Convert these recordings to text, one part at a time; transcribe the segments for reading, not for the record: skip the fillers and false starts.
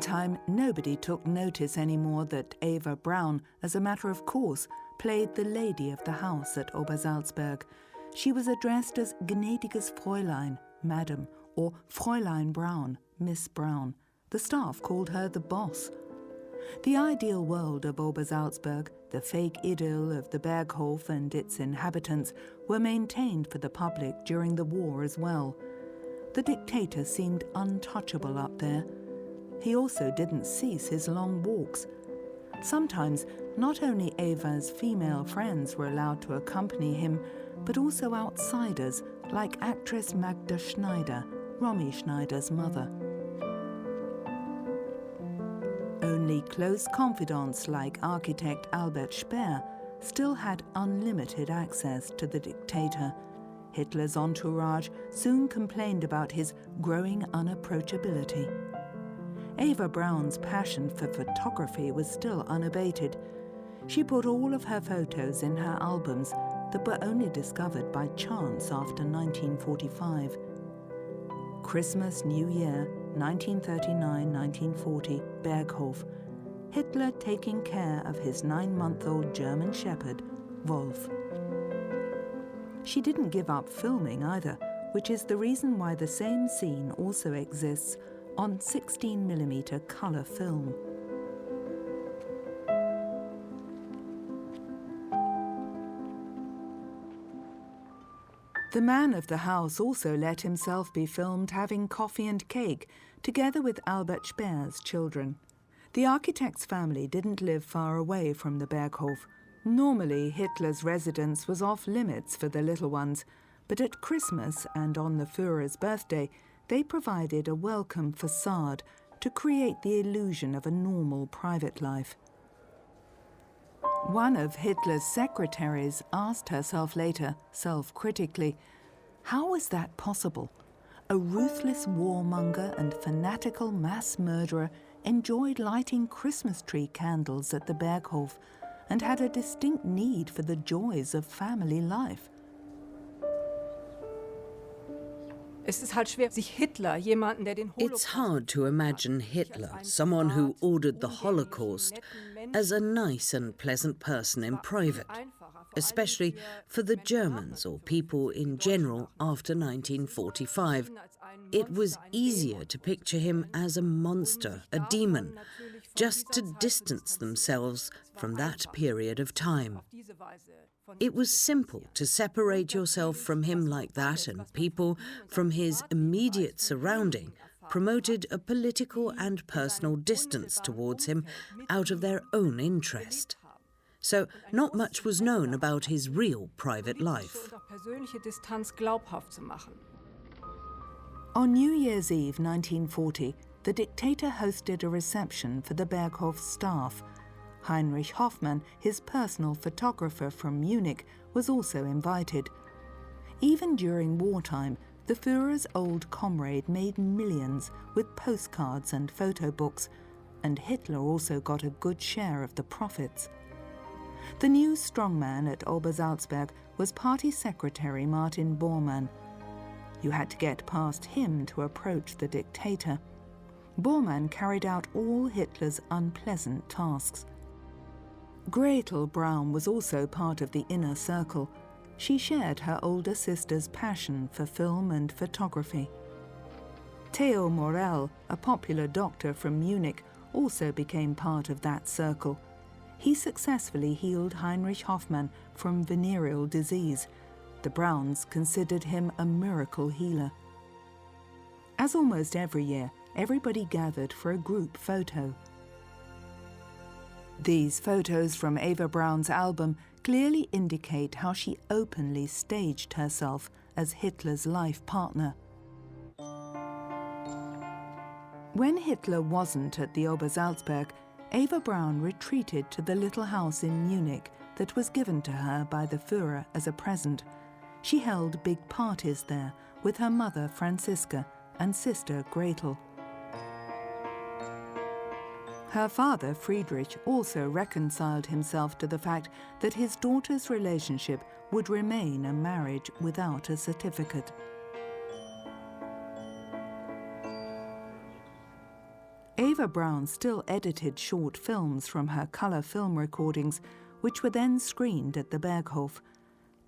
meantime, nobody took notice anymore that Eva Braun, as a matter of course, played the lady of the house at Obersalzberg. She was addressed as gnädiges Fräulein, Madam, or Fräulein Braun, Miss Braun. The staff called her the boss. The ideal world of Obersalzberg, the fake idyll of the Berghof and its inhabitants, were maintained for the public during the war as well. The dictator seemed untouchable up there. He also didn't cease his long walks. Sometimes, not only Eva's female friends were allowed to accompany him, but also outsiders like actress Magda Schneider, Romy Schneider's mother. Only close confidants like architect Albert Speer still had unlimited access to the dictator. Hitler's entourage soon complained about his growing unapproachability. Eva Braun's passion for photography was still unabated. She put all of her photos in her albums that were only discovered by chance after 1945. Christmas, New Year, 1939-1940, Berghof. Hitler taking care of his 9-month-old German shepherd, Wolf. She didn't give up filming either, which is the reason why the same scene also exists on 16mm colour film. The man of the house also let himself be filmed having coffee and cake, together with Albert Speer's children. The architect's family didn't live far away from the Berghof. Normally, Hitler's residence was off limits for the little ones, but at Christmas and on the Führer's birthday, they provided a welcome facade to create the illusion of a normal private life. One of Hitler's secretaries asked herself later, self-critically, how was that possible? A ruthless warmonger and fanatical mass murderer enjoyed lighting Christmas tree candles at the Berghof and had a distinct need for the joys of family life. It's hard to imagine Hitler, someone who ordered the Holocaust, as a nice and pleasant person in private, especially for the Germans or people in general after 1945. It was easier to picture him as a monster, a demon, just to distance themselves from that period of time. It was simple to separate yourself from him like that, and people from his immediate surrounding promoted a political and personal distance towards him out of their own interest. So not much was known about his real private life. On New Year's Eve 1940, the dictator hosted a reception for the Berghof staff. Heinrich Hoffmann, his personal photographer from Munich, was also invited. Even during wartime, the Führer's old comrade made millions with postcards and photo books, and Hitler also got a good share of the profits. The new strongman at Obersalzberg was Party Secretary Martin Bormann. You had to get past him to approach the dictator. Bormann carried out all Hitler's unpleasant tasks. Gretel Braun was also part of the inner circle. She shared her older sister's passion for film and photography. Theo Morell, a popular doctor from Munich, also became part of that circle. He successfully healed Heinrich Hoffmann from venereal disease. The Brauns considered him a miracle healer. As almost every year, everybody gathered for a group photo. These photos from Eva Braun's album clearly indicate how she openly staged herself as Hitler's life partner. When Hitler wasn't at the Obersalzberg, Eva Braun retreated to the little house in Munich that was given to her by the Führer as a present. She held big parties there with her mother Franziska and sister Gretel. Her father, Friedrich, also reconciled himself to the fact that his daughter's relationship would remain a marriage without a certificate. Eva Braun still edited short films from her colour film recordings, which were then screened at the Berghof.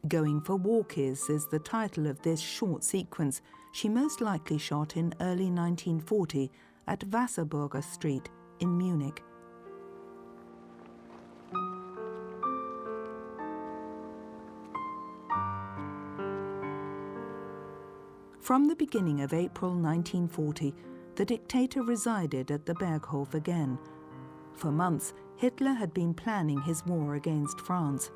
Going for Walkies is the title of this short sequence she most likely shot in early 1940 at Wasserburger Street in Munich. From the beginning of April 1940, the dictator resided at the Berghof again. For months, Hitler had been planning his war against France.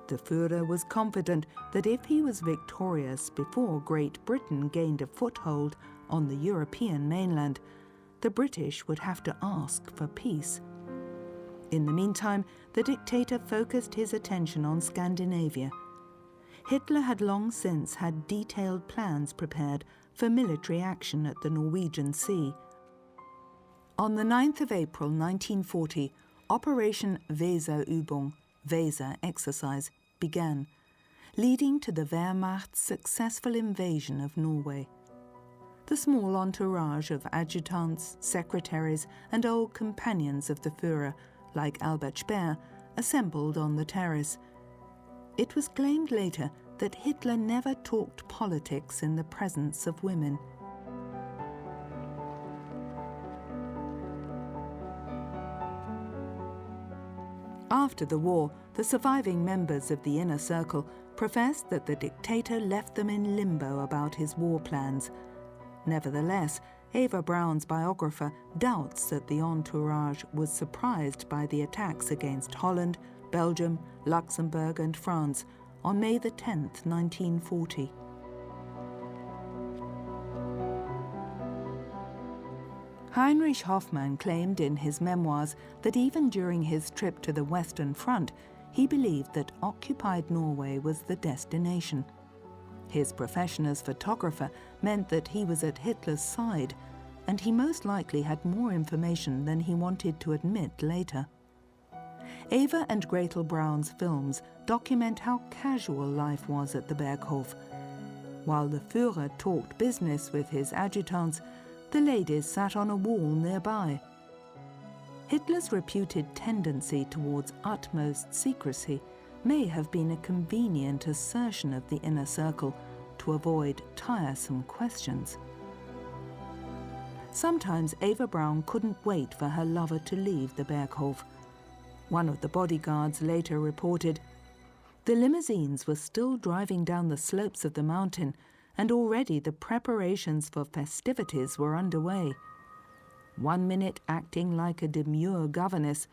The Führer was confident that if he was victorious before Great Britain gained a foothold on the European mainland, the British would have to ask for peace. In the meantime, the dictator focused his attention on Scandinavia. Hitler had long since had detailed plans prepared for military action at the Norwegian Sea. On the 9th of April 1940, Operation Weserübung, Weser exercise, began, leading to the Wehrmacht's successful invasion of Norway. The small entourage of adjutants, secretaries and old companions of the Führer, like Albert Speer, assembled on the terrace. It was claimed later that Hitler never talked politics in the presence of women. After the war, the surviving members of the inner circle professed that the dictator left them in limbo about his war plans. Nevertheless, Eva Braun's biographer doubts that the entourage was surprised by the attacks against Holland, Belgium, Luxembourg and France on May the 10th, 1940. Heinrich Hoffmann claimed in his memoirs that even during his trip to the Western Front, he believed that occupied Norway was the destination. His profession as photographer meant that he was at Hitler's side, and he most likely had more information than he wanted to admit later. Eva and Gretel Braun's films document how casual life was at the Berghof. While the Führer talked business with his adjutants, the ladies sat on a wall nearby. Hitler's reputed tendency towards utmost secrecy may have been a convenient assertion of the inner circle to avoid tiresome questions. Sometimes Eva Braun couldn't wait for her lover to leave the Berghof. One of the bodyguards later reported, "The limousines were still driving down the slopes of the mountain, and already the preparations for festivities were underway. 1 minute acting like a demure governess,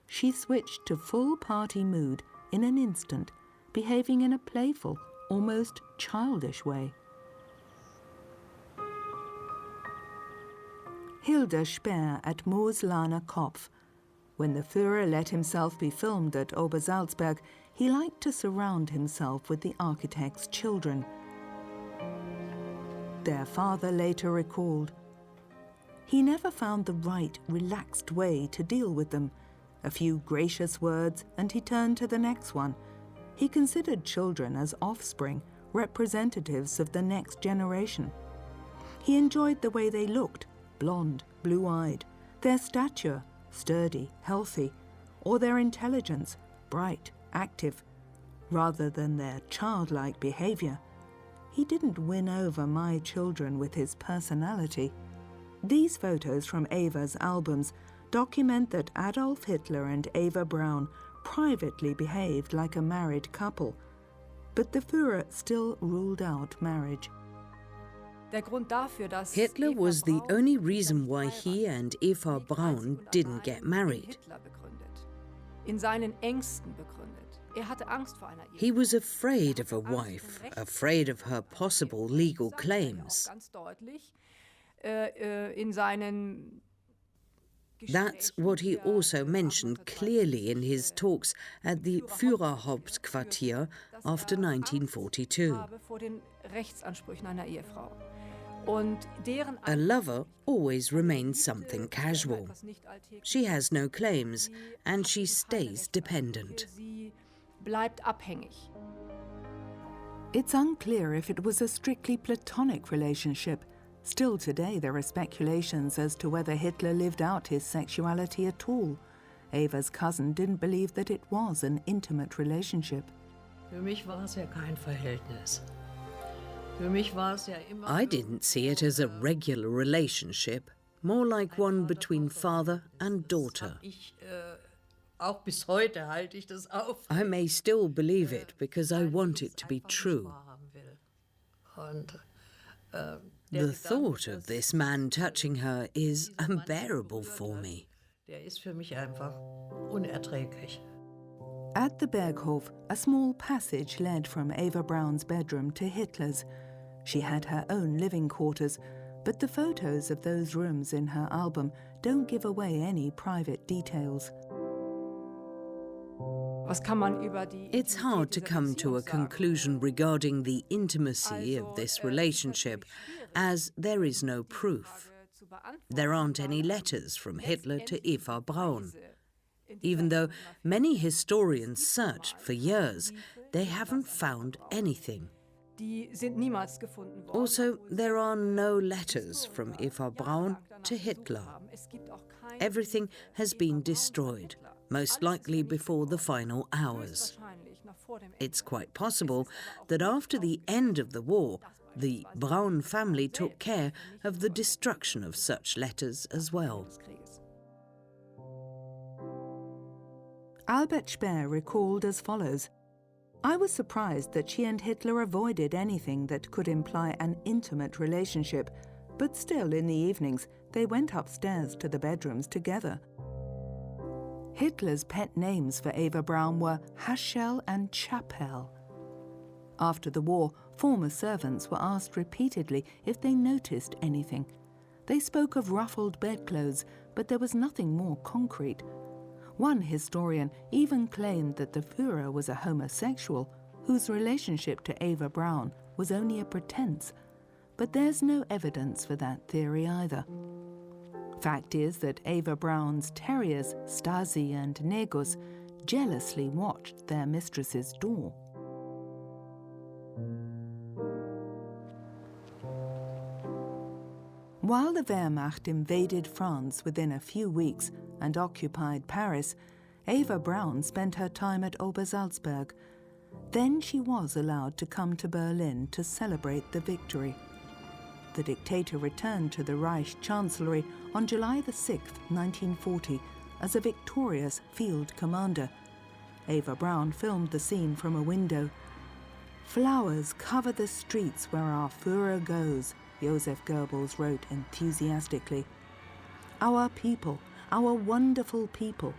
she switched to full party mood in an instant, behaving in a playful, almost childish way." Hilda Speer at Mooslaner Kopf. When the Führer let himself be filmed at Obersalzberg, he liked to surround himself with the architect's children. Their father later recalled, "He never found the right, relaxed way to deal with them. A few gracious words and he turned to the next one. He considered children as offspring, representatives of the next generation. He enjoyed the way they looked, blonde, blue-eyed, their stature, sturdy, healthy, or their intelligence, bright, active, rather than their childlike behavior. He didn't win over my children with his personality." These photos from Eva's albums document that Adolf Hitler and Eva Braun privately behaved like a married couple, but the Führer still ruled out marriage. Hitler was the only reason why he and Eva Braun didn't get married. He was afraid of a wife, afraid of her possible legal claims. That's what he also mentioned clearly in his talks at the Führerhauptquartier after 1942. A lover always remains something casual. She has no claims, and she stays dependent. It's unclear if it was a strictly platonic relationship, Still today there are speculations as to whether Hitler lived out his sexuality at all. Eva's cousin didn't believe that it was an intimate relationship. Für mich war es ja kein Verhältnis. Für mich war es ja immer. I didn't see it as a regular relationship, more like one between father and daughter. Auch bis heute halte ich das auf. I may still believe it because I want it to be true. The thought of this man touching her is unbearable for me. Der ist für mich einfach unerträglich. At the Berghof, a small passage led from Eva Braun's bedroom to Hitler's. She had her own living quarters, but the photos of those rooms in her album don't give away any private details. It's hard to come to a conclusion regarding the intimacy of this relationship, as there is no proof. There aren't any letters from Hitler to Eva Braun. Even though many historians searched for years, they haven't found anything. Also, there are no letters from Eva Braun to Hitler. Everything has been destroyed, most likely before the final hours. It's quite possible that after the end of the war, the Braun family took care of the destruction of such letters as well. Albert Speer recalled as follows: I was surprised that she and Hitler avoided anything that could imply an intimate relationship, but still in the evenings they went upstairs to the bedrooms together. Hitler's pet names for Eva Braun were Haschel and Chapelle. After the war, former servants were asked repeatedly if they noticed anything. They spoke of ruffled bedclothes, but there was nothing more concrete. One historian even claimed that the Führer was a homosexual whose relationship to Eva Braun was only a pretense, but there's no evidence for that theory either. Fact is that Eva Braun's terriers, Stasi and Negus, jealously watched their mistress's door. While the Wehrmacht invaded France within a few weeks and occupied Paris, Eva Braun spent her time at Obersalzberg. Then she was allowed to come to Berlin to celebrate the victory. The dictator returned to the Reich Chancellery on July 6, 1940, as a victorious field commander. Eva Braun filmed the scene from a window. "Flowers cover the streets where our Führer goes," Joseph Goebbels wrote enthusiastically. "Our people, our wonderful people."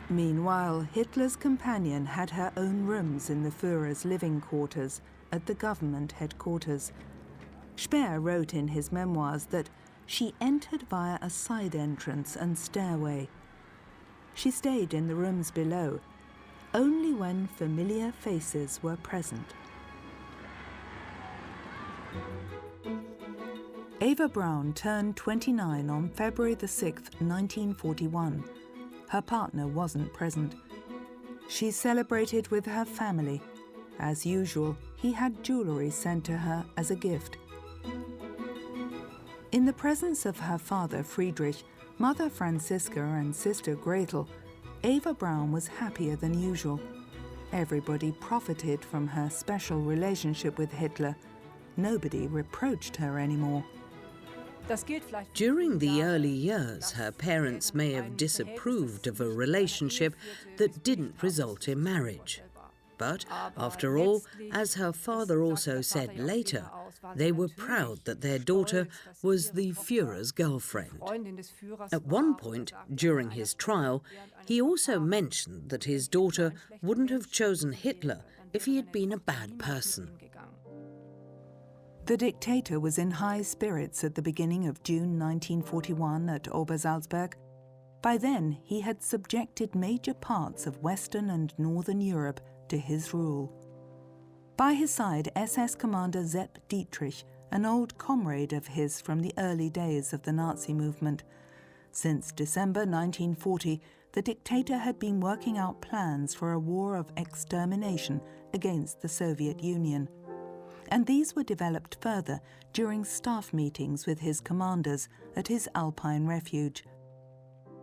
Meanwhile, Hitler's companion had her own rooms in the Führer's living quarters at the government headquarters. Speer wrote in his memoirs that she entered via a side entrance and stairway. She stayed in the rooms below, only when familiar faces were present. Eva Braun turned 29 on February 6, 1941. Her partner wasn't present. She celebrated with her family. As usual, he had jewelry sent to her as a gift. In the presence of her father Friedrich, mother Franziska and sister Gretel, Eva Braun was happier than usual. Everybody profited from her special relationship with Hitler. Nobody reproached her anymore. During the early years, her parents may have disapproved of a relationship that didn't result in marriage. But, after all, as her father also said later, they were proud that their daughter was the Führer's girlfriend. At one point, during his trial, he also mentioned that his daughter wouldn't have chosen Hitler if he had been a bad person. The dictator was in high spirits at the beginning of June 1941 at Obersalzberg. By then, he had subjected major parts of Western and Northern Europe to his rule. By his side, SS Commander Sepp Dietrich, an old comrade of his from the early days of the Nazi movement. Since December 1940, the dictator had been working out plans for a war of extermination against the Soviet Union. and these were developed further during staff meetings with his commanders at his Alpine refuge.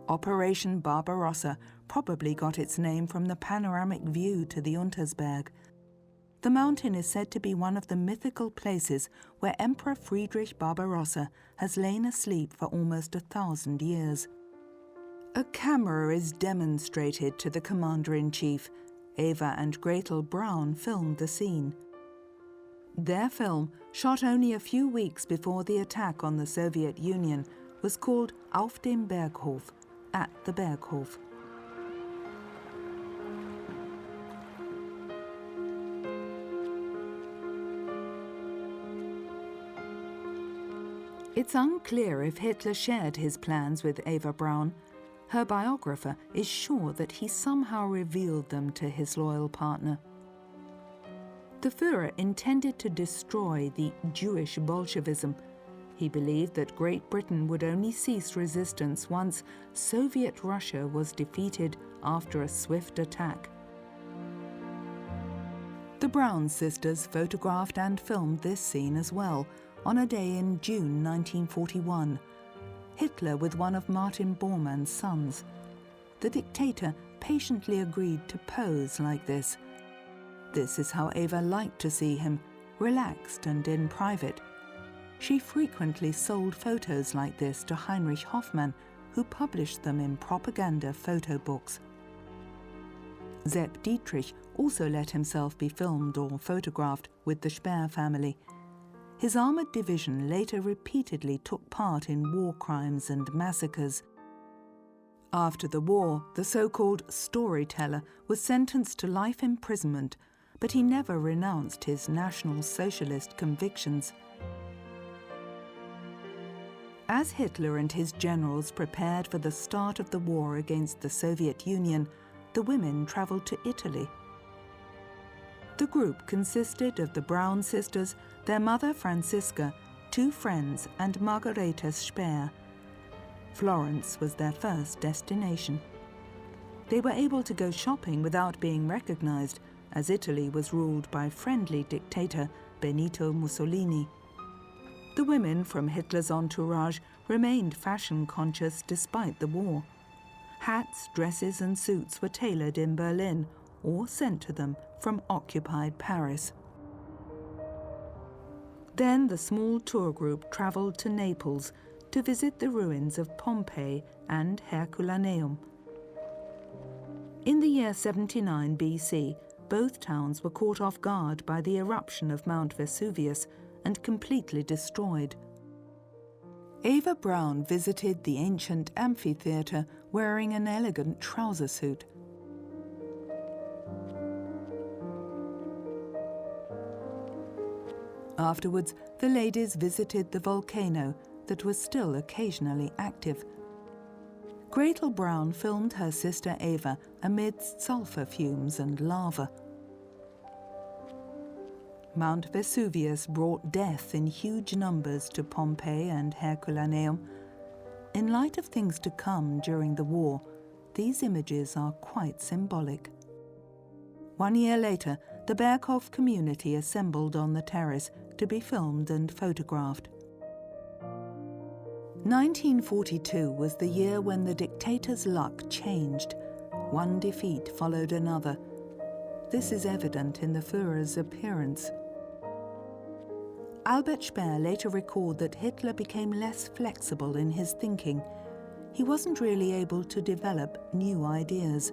Operation Barbarossa probably got its name from the panoramic view to the Untersberg. The mountain is said to be one of the mythical places where Emperor Friedrich Barbarossa has lain asleep for almost 1,000 years. A camera is demonstrated to the commander-in-chief. Eva and Gretel Braun filmed the scene. Their film, shot only a few weeks before the attack on the Soviet Union, was called Auf dem Berghof, at the Berghof. It's unclear if Hitler shared his plans with Eva Braun. Her biographer is sure that he somehow revealed them to his loyal partner. The Führer intended to destroy the Jewish Bolshevism. He believed that Great Britain would only cease resistance once Soviet Russia was defeated after a swift attack. The Braun sisters photographed and filmed this scene as well, on a day in June 1941. Hitler with one of Martin Bormann's sons. The dictator patiently agreed to pose like this. This is how Eva liked to see him, relaxed and in private. She frequently sold photos like this to Heinrich Hoffmann, who published them in propaganda photo books. Sepp Dietrich also let himself be filmed or photographed with the Speer family. His armoured division later repeatedly took part in war crimes and massacres. After the war, the so-called storyteller was sentenced to life imprisonment, but he never renounced his National Socialist convictions. As Hitler and his generals prepared for the start of the war against the Soviet Union, the women travelled to Italy. The group consisted of the Braun sisters, their mother Franziska, two friends, and Margareta Speer. Florence was their first destination. They were able to go shopping without being recognized, as Italy was ruled by friendly dictator Benito Mussolini. The women from Hitler's entourage remained fashion-conscious despite the war. Hats, dresses and suits were tailored in Berlin or sent to them from occupied Paris. Then the small tour group travelled to Naples to visit the ruins of Pompeii and Herculaneum. In the year 79 BC, both towns were caught off guard by the eruption of Mount Vesuvius and completely destroyed. Eva Braun visited the ancient amphitheatre wearing an elegant trouser suit. Afterwards, the ladies visited the volcano that was still occasionally active. Gretel Braun filmed her sister Eva amidst sulfur fumes and lava. Mount Vesuvius brought death in huge numbers to Pompeii and Herculaneum. In light of things to come during the war, these images are quite symbolic. 1 year later, the Berghof community assembled on the terrace to be filmed and photographed. 1942 was the year when the dictator's luck changed. One defeat followed another. This is evident in the Führer's appearance. Albert Speer later recalled that Hitler became less flexible in his thinking. He wasn't really able to develop new ideas.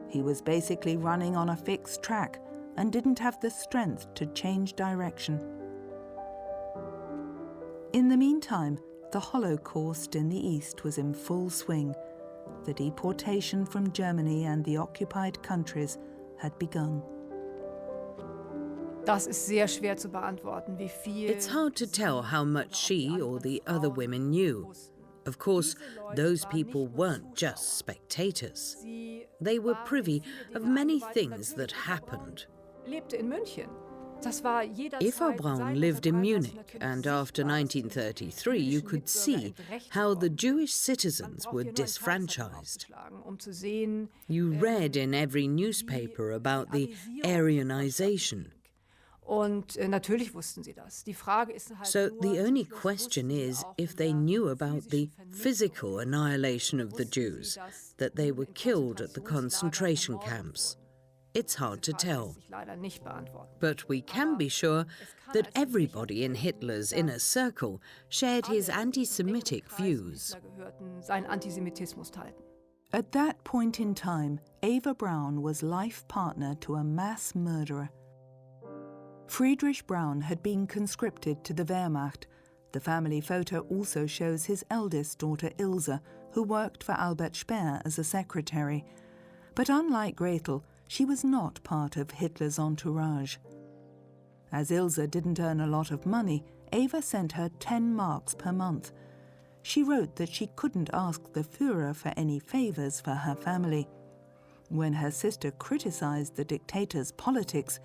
He was basically running on a fixed track and didn't have the strength to change direction. In the meantime, the Holocaust in the East was in full swing. The deportation from Germany and the occupied countries had begun. It's hard to tell how much she or the other women knew. Of course, those people weren't just spectators. They were privy of many things that happened. Eva Braun lived in Munich, and after 1933 you could see how the Jewish citizens were disfranchised. You read in every newspaper about the Aryanization. So the only question is if they knew about the physical annihilation of the Jews, that they were killed at the concentration camps. It's hard to tell. But we can be sure that everybody in Hitler's inner circle shared his anti-Semitic views. At that point in time, Eva Braun was life partner to a mass murderer. Friedrich Braun had been conscripted to the Wehrmacht. The family photo also shows his eldest daughter Ilse, who worked for Albert Speer as a secretary. But unlike Gretel, she was not part of Hitler's entourage. As Ilse didn't earn a lot of money, Eva sent her 10 marks per month. She wrote that she couldn't ask the Führer for any favors for her family. When her sister criticized the dictator's politics,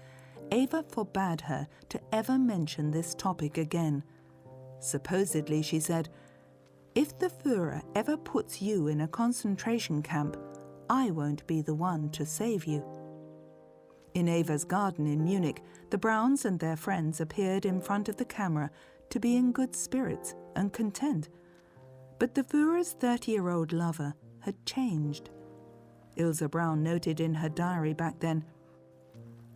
Eva forbade her to ever mention this topic again. Supposedly, she said, "If the Führer ever puts you in a concentration camp, I won't be the one to save you." In Eva's garden in Munich, the Brauns and their friends appeared in front of the camera to be in good spirits and content. But the Führer's 30-year-old lover had changed. Ilse Braun noted in her diary back then,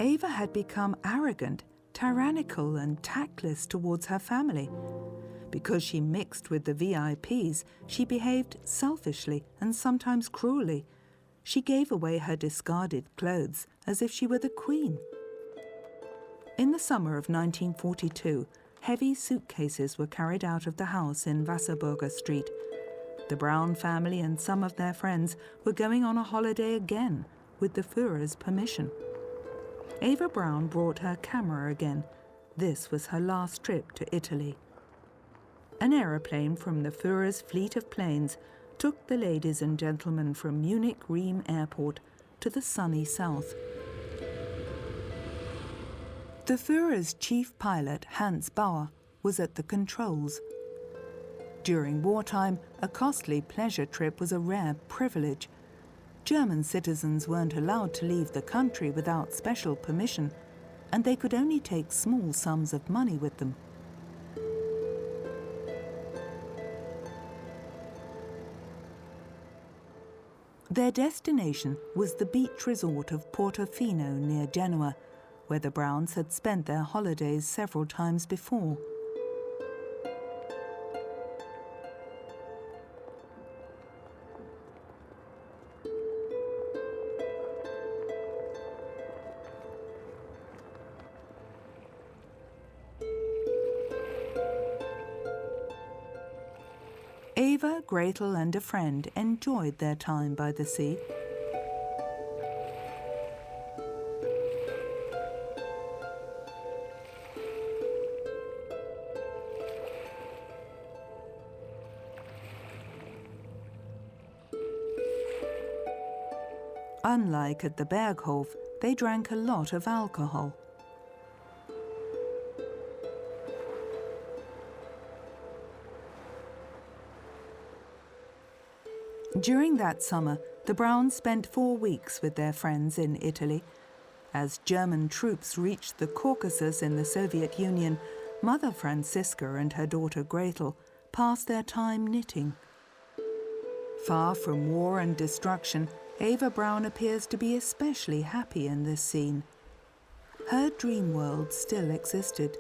"Eva had become arrogant, tyrannical and tactless towards her family. Because she mixed with the VIPs, she behaved selfishly and sometimes cruelly. She gave away her discarded clothes as if she were the queen." In the summer of 1942, heavy suitcases were carried out of the house in Wasserburger Street. The Braun family and some of their friends were going on a holiday again, with the Führer's permission. Eva Braun brought her camera again. This was her last trip to Italy. An aeroplane from the Führer's fleet of planes took the ladies and gentlemen from Munich-Riem Airport to the sunny south. The Führer's chief pilot, Hans Bauer, was at the controls. During wartime, a costly pleasure trip was a rare privilege. German citizens weren't allowed to leave the country without special permission, and they could only take small sums of money with them. Their destination was the beach resort of Portofino near Genoa, where the Brauns had spent their holidays several times before. Eva, Gretel and a friend enjoyed their time by the sea. Unlike at the Berghof, they drank a lot of alcohol. During that summer, the Brauns spent 4 weeks with their friends in Italy. As German troops reached the Caucasus in the Soviet Union, Mother Franziska and her daughter Gretel passed their time knitting. Far from war and destruction, Eva Braun appears to be especially happy in this scene. Her dream world still existed.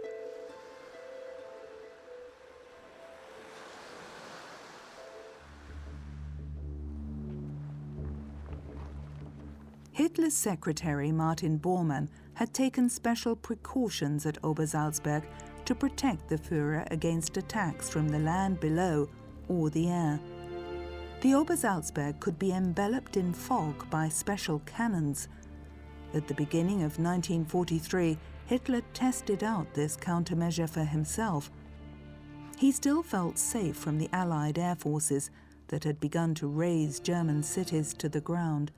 Hitler's secretary, Martin Bormann, had taken special precautions at Obersalzberg to protect the Führer against attacks from the land below or the air. The Obersalzberg could be enveloped in fog by special cannons. At the beginning of 1943, Hitler tested out this countermeasure for himself. He still felt safe from the Allied air forces that had begun to raze German cities to the ground.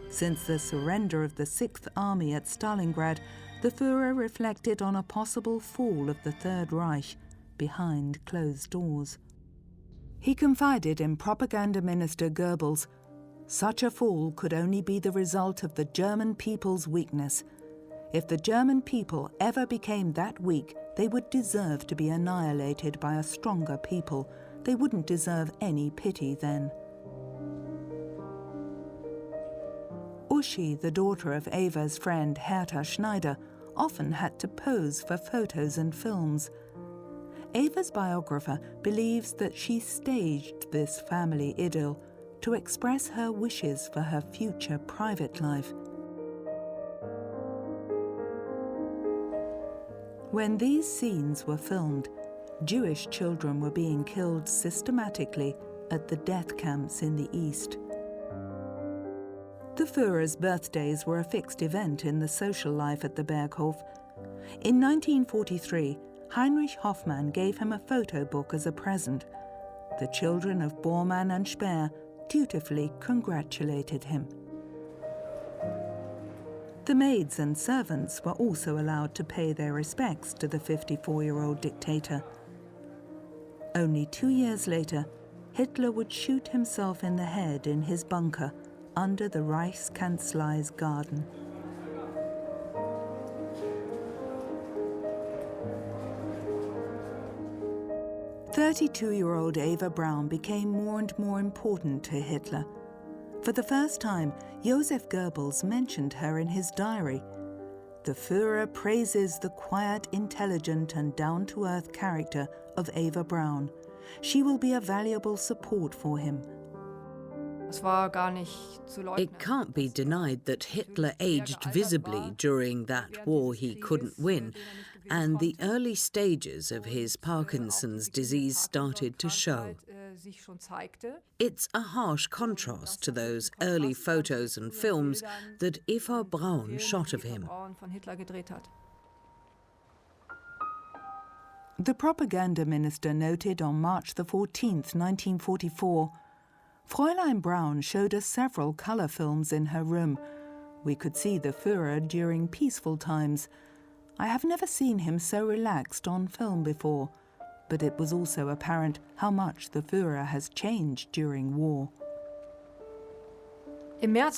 Since the surrender of the 6th Army at Stalingrad, the Führer reflected on a possible fall of the Third Reich behind closed doors. He confided in propaganda minister Goebbels, "Such a fall could only be the result of the German people's weakness. If the German people ever became that weak, they would deserve to be annihilated by a stronger people. They wouldn't deserve any pity then. Uschi, the daughter of Eva's friend Hertha Schneider, often had to pose for photos and films. Eva's biographer believes that she staged this family idyll to express her wishes for her future private life. When these scenes were filmed, Jewish children were being killed systematically at the death camps in the East. The Führer's birthdays were a fixed event in the social life at the Berghof. In 1943, Heinrich Hoffmann gave him a photo book as a present. The children of Bormann and Speer dutifully congratulated him. The maids and servants were also allowed to pay their respects to the 54-year-old dictator. Only 2 years later, Hitler would shoot himself in the head in his bunker under the Reich Chancellery's garden. "32-year-old Eva Braun became more and more important to Hitler. For the first time, Joseph Goebbels mentioned her in his diary. The Führer praises the quiet, intelligent and down-to-earth character of Eva Braun. She will be a valuable support for him. It can't be denied that Hitler aged visibly during that war he couldn't win, and the early stages of his Parkinson's disease started to show. It's a harsh contrast to those early photos and films that Eva Braun shot of him. The propaganda minister noted on March the 14th, 1944, "Fräulein Braun showed us several colour films in her room. We could see the Führer during peaceful times. I have never seen him so relaxed on film before, but it was also apparent how much the Führer has changed during war." In March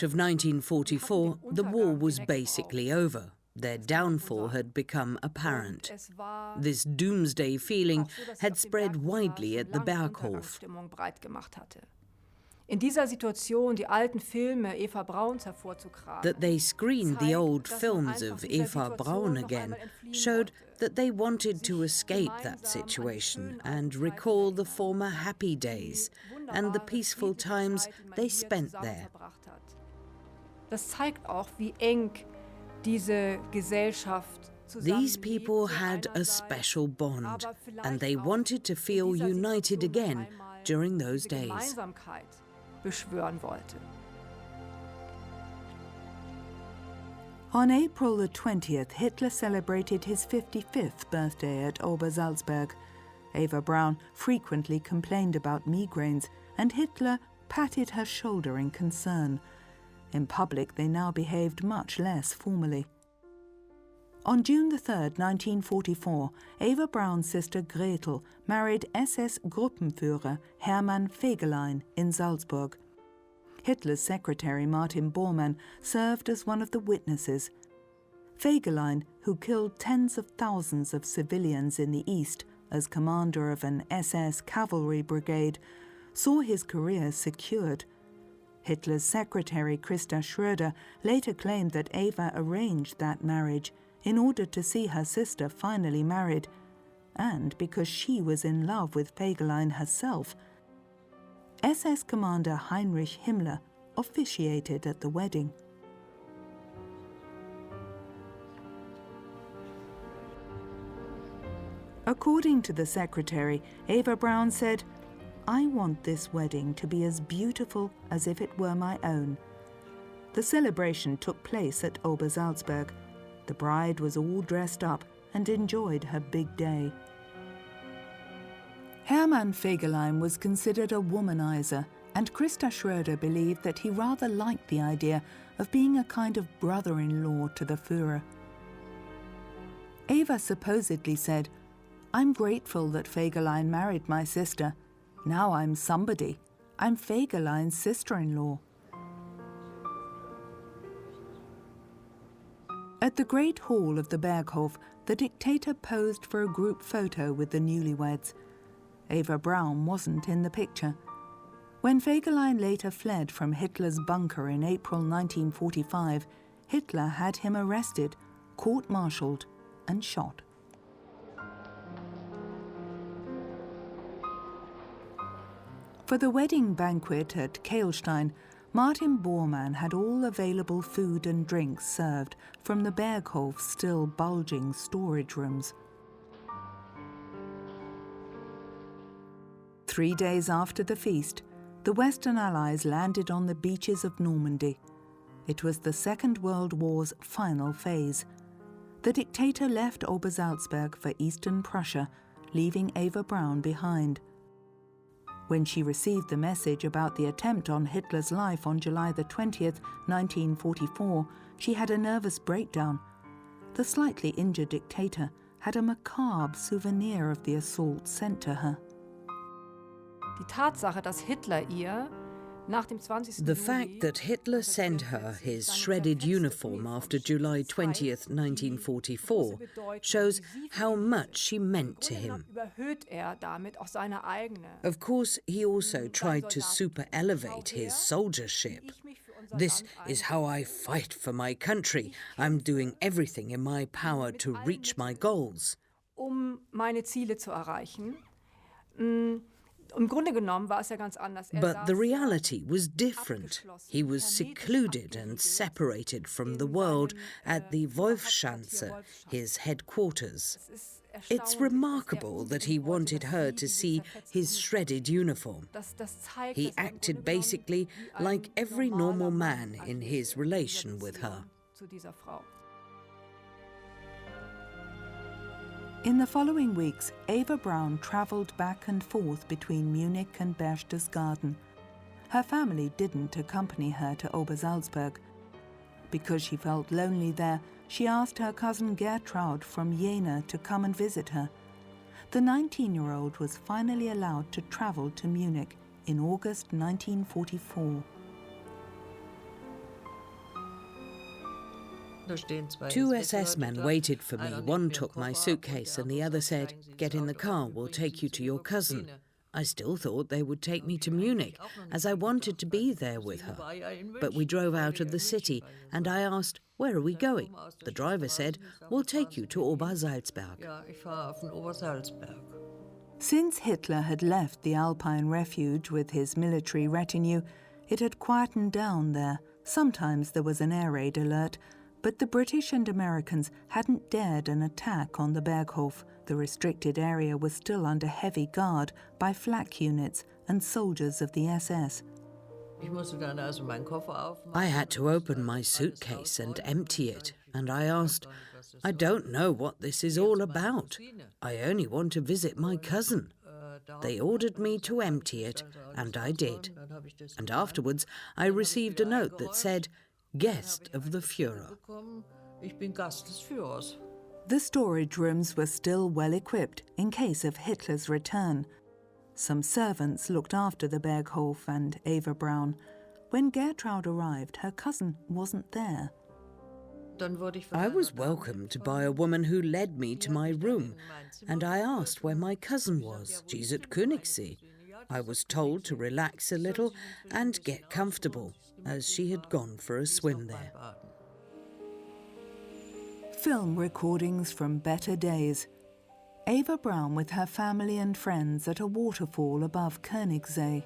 of 1944, the war was basically over. Their downfall had become apparent. This doomsday feeling had spread widely at the Berghof. That they screened the old films of Eva Braun again showed that they wanted to escape that situation and recall the former happy days and the peaceful times they spent there. These people had a special bond, and they wanted to feel united again during those days. On April the 20th, Hitler celebrated his 55th birthday at Obersalzberg. Eva Braun frequently complained about migraines, and Hitler patted her shoulder in concern. In public, they now behaved much less formally. On June the 3rd, 1944, Eva Braun's sister Gretel married SS Gruppenführer Hermann Fegelein in Salzburg. Hitler's secretary Martin Bormann served as one of the witnesses. Fegelein, who killed tens of thousands of civilians in the East as commander of an SS cavalry brigade, saw his career secured. Hitler's secretary Christa Schröder later claimed that Eva arranged that marriage in order to see her sister finally married, and because she was in love with Fegelein herself. SS Commander Heinrich Himmler officiated at the wedding. According to the secretary, Eva Braun said, "I want this wedding to be as beautiful as if it were my own." The celebration took place at Obersalzberg. The bride was all dressed up and enjoyed her big day. Hermann Fegelein was considered a womanizer, and Christa Schröder believed that he rather liked the idea of being a kind of brother-in-law to the Führer. Eva supposedly said, "I'm grateful that Fegelein married my sister. Now I'm somebody. I'm Fegelein's sister-in-law." At the Great Hall of the Berghof, the dictator posed for a group photo with the newlyweds. Eva Braun wasn't in the picture. When Fegelein later fled from Hitler's bunker in April 1945, Hitler had him arrested, court-martialed and shot. For the wedding banquet at Kehlstein, Martin Bormann had all available food and drinks served from the Berghof's still bulging storage rooms. 3 days after the feast, the Western Allies landed on the beaches of Normandy. It was the Second World War's final phase. The dictator left Obersalzberg for Eastern Prussia, leaving Eva Braun behind. When she received the message about the attempt on Hitler's life on July the 20th, 1944, she had a nervous breakdown. The slightly injured dictator had a macabre souvenir of the assault sent to her. Die Tatsache, dass Hitler ihr The fact that Hitler sent her his shredded uniform after July 20th, 1944, shows how much she meant to him. Of course, he also tried to super-elevate his soldiership. This is how I fight for my country. I'm doing everything in my power to reach my goals. Meine Ziele zu erreichen. But the reality was different. He was secluded and separated from the world at the Wolfschanze, his headquarters. It's remarkable that he wanted her to see his shredded uniform. He acted basically like every normal man in his relation with her. In the following weeks, Eva Braun travelled back and forth between Munich and Berchtesgaden. Her family didn't accompany her to Obersalzberg. Because she felt lonely there, she asked her cousin Gertraud from Jena to come and visit her. The 19-year-old was finally allowed to travel to Munich in August 1944. Two SS men waited for me. One took my suitcase and the other said, "Get in the car, we'll take you to your cousin." I still thought they would take me to Munich, as I wanted to be there with her. But we drove out of the city, and I asked, "Where are we going?" The driver said, "We'll take you to Obersalzberg." Since Hitler had left the Alpine refuge with his military retinue, it had quietened down there. Sometimes there was an air raid alert, but the British and Americans hadn't dared an attack on the Berghof. The restricted area was still under heavy guard by flak units and soldiers of the SS. I had to open my suitcase and empty it, and I asked, "I don't know what this is all about. I only want to visit my cousin." They ordered me to empty it, and I did. And afterwards, I received a note that said, "Guest of the Führer." The storage rooms were still well equipped in case of Hitler's return. Some servants looked after the Berghof and Eva Braun. When Gertraud arrived, her cousin wasn't there. I was welcomed by a woman who led me to my room, and I asked where my cousin was. She's at Königssee. I was told to relax a little and get comfortable, as she had gone for a swim there. Film recordings from better days. Eva Braun with her family and friends at a waterfall above Königssee.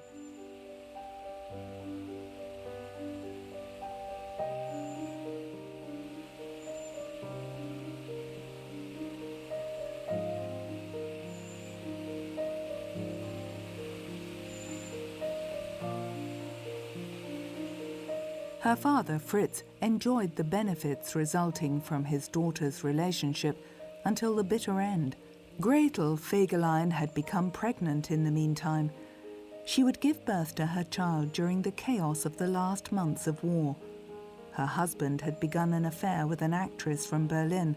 Her father, Fritz, enjoyed the benefits resulting from his daughter's relationship until the bitter end. Gretel Fegelein had become pregnant in the meantime. She would give birth to her child during the chaos of the last months of war. Her husband had begun an affair with an actress from Berlin.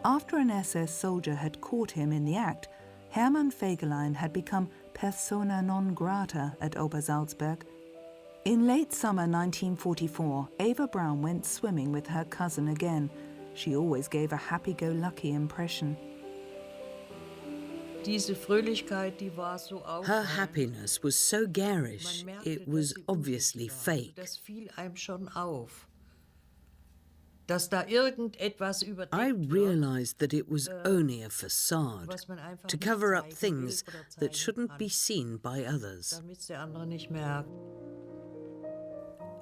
After an SS soldier had caught him in the act, Hermann Fegelein had become persona non grata at Obersalzberg. In late summer 1944, Eva Braun went swimming with her cousin again. She always gave a happy-go-lucky impression. Her happiness was so garish, it was obviously fake. I realized that it was only a facade, to cover up things that shouldn't be seen by others.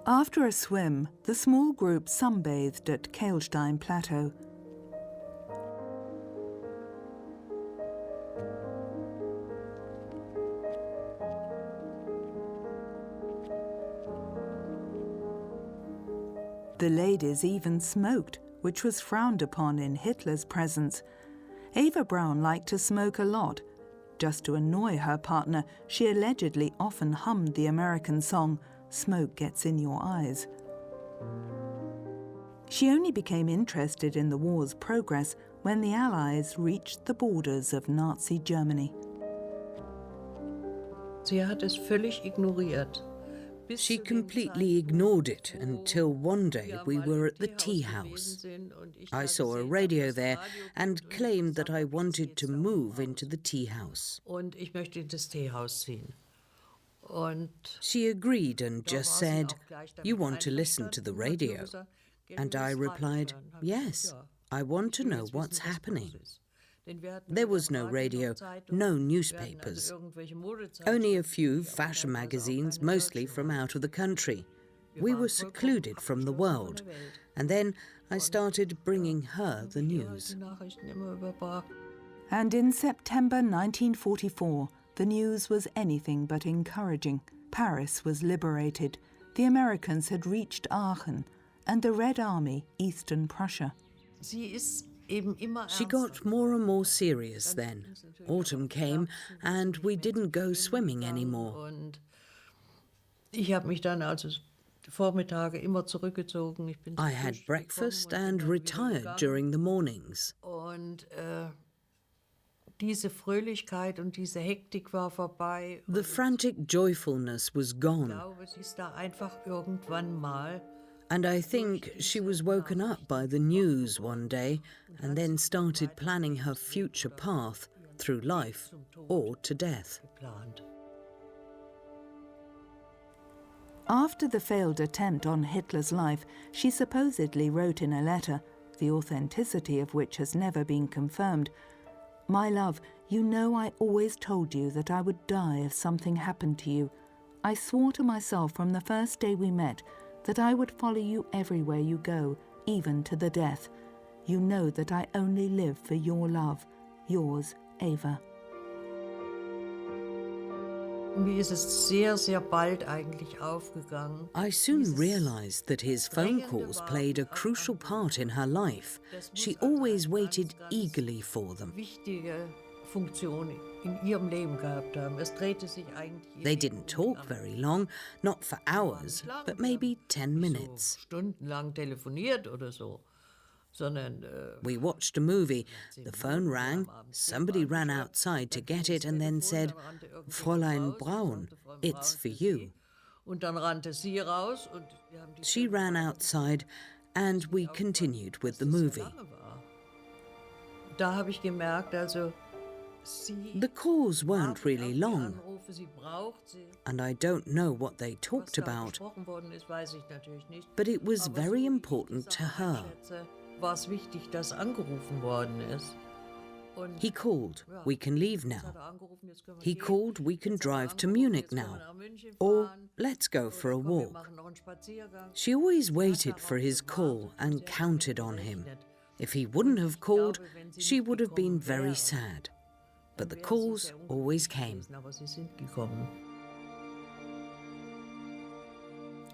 After a swim, the small group sunbathed at Kehlstein Plateau. The ladies even smoked, which was frowned upon in Hitler's presence. Eva Braun liked to smoke a lot. Just to annoy her partner, she allegedly often hummed the American song, "Smoke Gets in Your Eyes." She only became interested in the war's progress when the Allies reached the borders of Nazi Germany. Sie hat es völlig ignoriert. She completely ignored it until one day we were at the tea house. I saw a radio there and claimed that I wanted to move into the tea house. She agreed and just said, "You want to listen to the radio?" And I replied, "Yes, I want to know what's happening." There was no radio, no newspapers, only a few fashion magazines, mostly from out of the country. We were secluded from the world, and then I started bringing her the news. And in September 1944, the news was anything but encouraging. Paris was liberated, the Americans had reached Aachen, and the Red Army, Eastern Prussia. She got more and more serious then. Autumn came and we didn't go swimming anymore. I had breakfast and retired during the mornings. The frantic joyfulness was gone. And I think she was woken up by the news one day and then started planning her future path through life or to death. After the failed attempt on Hitler's life, she supposedly wrote in a letter, the authenticity of which has never been confirmed, "My love, you know I always told you that I would die if something happened to you. I swore to myself from the first day we met that I would follow you everywhere you go, even to the death. You know that I only live for your love. Yours, Eva." I soon realized that his phone calls played a crucial part in her life. She always waited eagerly for them. They didn't talk very long, not for hours, but maybe 10 minutes. We watched a movie. The phone rang, somebody ran outside to get it and then said, "Fräulein Braun, it's for you." She ran outside and we continued with the movie. The calls weren't really long, and I don't know what they talked about, but it was very important to her. He called, "We can leave now." He called, "We can drive to Munich now," or "Let's go for a walk." She always waited for his call and counted on him. If he wouldn't have called, she would have been very sad. But the calls always came.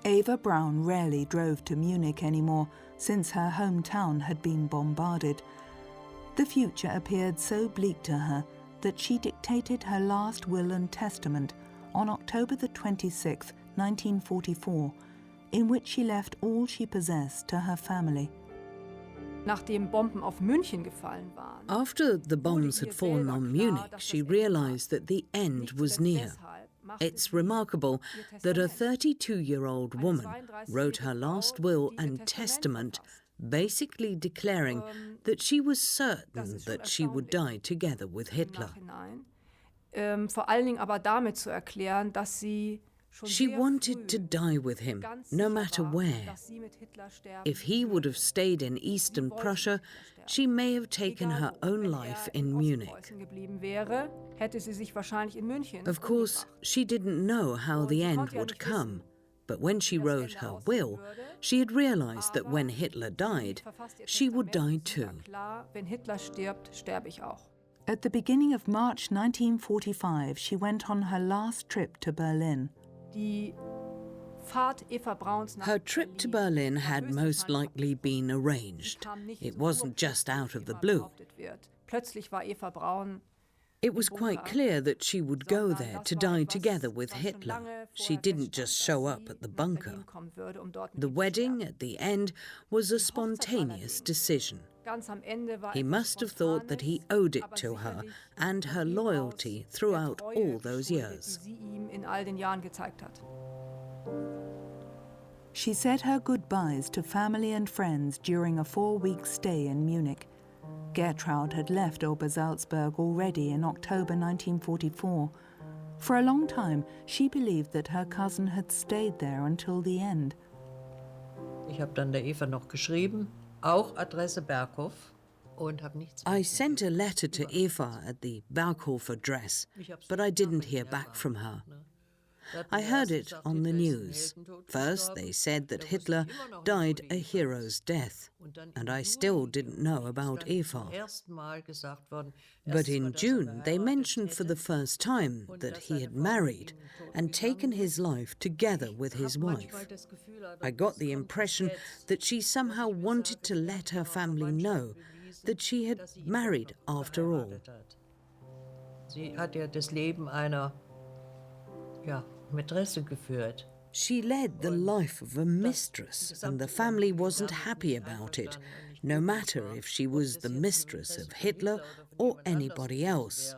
Eva Braun rarely drove to Munich anymore since her hometown had been bombarded. The future appeared so bleak to her that she dictated her last will and testament on October the 26th, 1944, in which she left all she possessed to her family. Nachdem Bomben auf München gefallen waren. After the bombs had fallen on Munich, she realized that the end was near. It's remarkable that a 32-year-old woman wrote her last will and testament basically declaring that she was certain that she would die together with Hitler. Vor allen Dingen aber damit zu erklären, dass sie She wanted to die with him, no matter where. If he would have stayed in Eastern Prussia, she may have taken her own life in Munich. Of course, she didn't know how the end would come, but when she wrote her will, she had realized that when Hitler died, she would die too. At the beginning of March 1945, she went on her last trip to Berlin. Her trip to Berlin had most likely been arranged. It wasn't just out of the blue. It was quite clear that she would go there to die together with Hitler. She didn't just show up at the bunker. The wedding at the end was a spontaneous decision. He must have thought that he owed it to her and her loyalty throughout all those years. She said her goodbyes to family and friends during a 4-week stay in Munich. Gertraud had left Obersalzberg already in October 1944. For a long time, she believed that her cousin had stayed there until the end. Ich habe dann der Eva noch geschrieben, auch Adresse Berghof, und habe nichts. I sent a letter to Eva at the Berghof address, but I didn't hear back from her. I heard it on the news. First, they said that Hitler died a hero's death, and I still didn't know about Eva. But in June, they mentioned for the first time that he had married and taken his life together with his wife. I got the impression that she somehow wanted to let her family know that she had married after all. Sie hat ja das Leben einer Mätresse geführt. She led the life of a mistress, and the family wasn't happy about it, no matter if she was the mistress of Hitler or anybody else.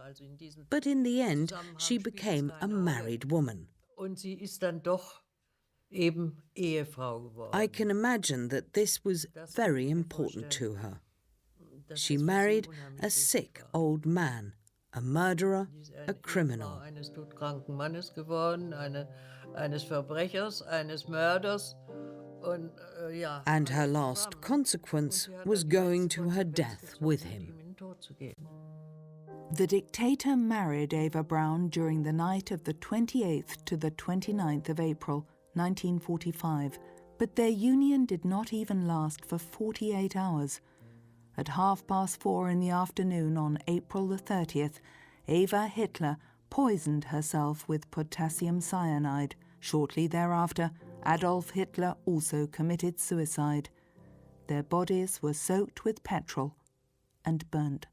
But in the end, she became a married woman. Und sie ist dann doch eben Ehefrau geworden. I can imagine that this was very important to her. She married a sick old man, a murderer, a criminal. Eines todkranken Mannes geworden, eines Verbrechers, eines Mörders. And her last consequence was going to her death with him. The dictator married Eva Braun during the night of the 28th to the 29th of April 1945, but their union did not even last for 48 hours. At 4:30 in the afternoon on April the 30th, Eva Hitler poisoned herself with potassium cyanide. Shortly thereafter, Adolf Hitler also committed suicide. Their bodies were soaked with petrol and burnt.